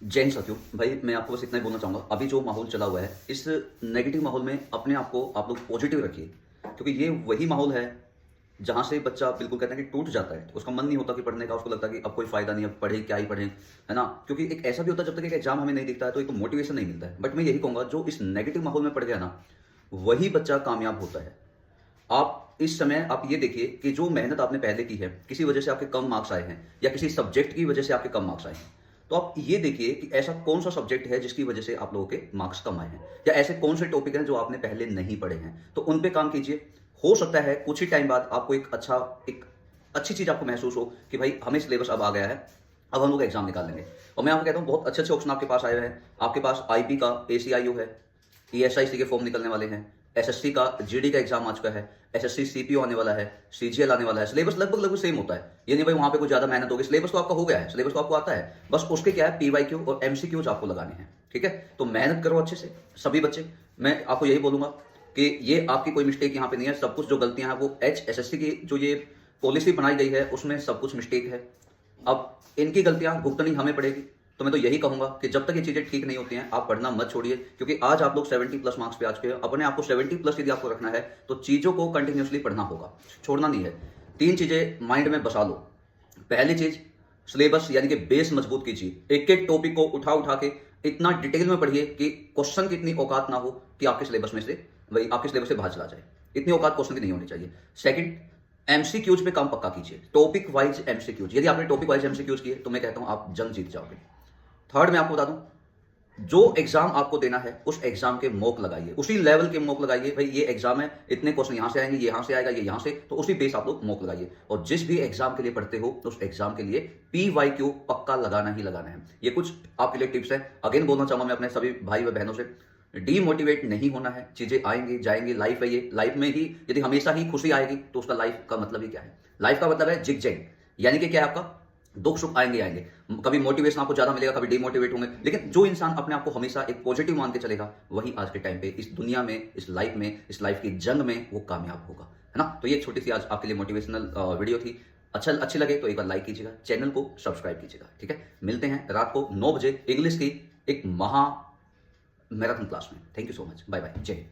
जय हिंद साथियों। भाई मैं आपको बस इतना ही बोलना चाहूँगा, अभी जो माहौल चला हुआ है, इस नेगेटिव माहौल में अपने आप को आप लोग पॉजिटिव रखिए, क्योंकि ये वही माहौल है जहाँ से बच्चा बिल्कुल कहते हैं कि टूट जाता है। उसका मन नहीं होता कि पढ़ने का, उसको लगता है कि अब कोई फ़ायदा नहीं, अब पढ़े क्या ही पढ़ें, है ना? क्योंकि एक ऐसा भी होता है जब तक एक एग्ज़ाम हमें नहीं दिखता है तो एक मोटिवेशन नहीं मिलता है। बट मैं यही कहूँगा, जो इस नेगेटिव माहौल में पड़ गया ना, वही बच्चा कामयाब होता है। आप इस समय आप ये देखिए कि जो मेहनत आपने पहले की है, किसी वजह से आपके कम मार्क्स आए हैं या किसी सब्जेक्ट की वजह से आपके कम मार्क्स आए हैं। तो आप ये देखिए कि ऐसा कौन-सा सब्जेक्ट है जिसकी वजह से आप लोगों के मार्क्स कम आए हैं, या ऐसे कौन से टॉपिक हैं जो आपने पहले नहीं पढ़े हैं, तो उन पे काम कीजिए। हो सकता है कुछ ही टाइम बाद आपको एक अच्छी चीज़ आपको महसूस हो कि भाई हमें सिलेबस अब आ गया है, अब हम लोग एग्ज़ाम निकाल लेंगे। और मैं आपको कहता हूँ बहुत अच्छे-अच्छे ऑप्शन आपके पास आए हुए हैं। आपके पास आईबी का एसीआईयू है, ईएसआईसी के फॉर्म निकलने वाले हैं, एसएससी का जीडी का एग्जाम आ चुका है, एसएससी सीपीओ आने वाला है, सीजीएल आने वाला है। सिलेबस लगभग सेम होता है। ये नहीं भाई वहाँ पे कुछ ज़्यादा मेहनत होगी, सिलेबस तो आपका हो गया है, सिलेबस तो आपको आता है। बस उसके क्या है, पीवाईक्यू और एमसीक्यूज आपको लगाने हैं, ठीक है? तो मेहनत करो अच्छे से सभी बच्चे। मैं आपको यही बोलूँगा कि ये आपकी कोई मिस्टेक यहाँ पे नहीं है। सब कुछ जो गलतियाँ हैं वो एचएसएससी की जो ये पॉलिसी बनाई गई है उसमें सब कुछ मिस्टेक है। अब इनकी गलतियाँ भुगतनी हमें पड़ेगी। तो मैं तो यही कहूँगा कि जब तक ये चीज़ें ठीक नहीं होती हैं, आप पढ़ना मत छोड़िए, क्योंकि आज आप लोग 70 प्लस मार्क्स पे आ चुके हैं। अपने आप को 70 प्लस यदि आपको रखना है, तो चीज़ों को कंटिन्यूअसली पढ़ना होगा, छोड़ना नहीं है। 3 चीज़ें माइंड में बसा लो। पहली चीज़, सिलेबस यानी कि बेस मजबूत कीजिए। एक-एक टॉपिक को उठा-उठा के इतना डिटेल में पढ़िए कि क्वेश्चन की इतनी औकात ना हो कि आपके सिलेबस में से वही आपके सिलेबस से बाहर चला जाए। इतनी औकात क्वेश्चन की नहीं होनी चाहिए। सेकंड, एमसीक्यूज पे काम पक्का कीजिए। टॉपिक वाइज एमसीक्यूज, यदि आपने टॉपिक वाइज एमसीक्यूज किए तो मैं कहता हूं आप जंग जीत जाओगे। थर्ड, मैं आपको बता दूं, जो एग्जाम आपको देना है उस एग्जाम के मॉक लगाइए, उसी लेवल के मॉक लगाइए। भाई ये एग्जाम है, इतने क्वेश्चन यहां से आएंगे, ये यहां से आएगा, ये यहां से, तो उसी बेस आप लोग मॉक लगाइए। और जिस भी एग्जाम के लिए पढ़ते हो उस एग्जाम के लिए पीवाईक्यू पक्का लगाना ही लगाना है। ये कुछ आपके लिए टिप्स है। अगेन बोलना चाहूंगा मैं अपने सभी भाई व बहनों से, डीमोटिवेट नहीं होना है। चीजें आएंगी जाएंगी, लाइफ है ये। लाइफ में ही यदि हमेशा ही खुशी आएगी तो उसका लाइफ का मतलब ही क्या है? लाइफ का मतलब है जिग जैग, यानी कि क्या है आपका, दुख सुख आएंगे आएंगे। कभी मोटिवेशन आपको ज्यादा मिलेगा, कभी डिमोटिवेट होंगे, लेकिन जो इंसान अपने आप को हमेशा एक पॉजिटिव मान के चलेगा, वही आज के टाइम पे इस दुनिया में, इस लाइफ की जंग में वो कामयाब होगा, है ना? तो ये छोटी सी आज आपके लिए मोटिवेशनल वीडियो थी। अच्छी लगे तो एक बार लाइक कीजिएगा, चैनल को सब्सक्राइब कीजिएगा, ठीक है? मिलते हैं रात को 9 बजे इंग्लिश की एक महा मैराथन क्लास में। Thank you so much, bye bye, जय हिंद।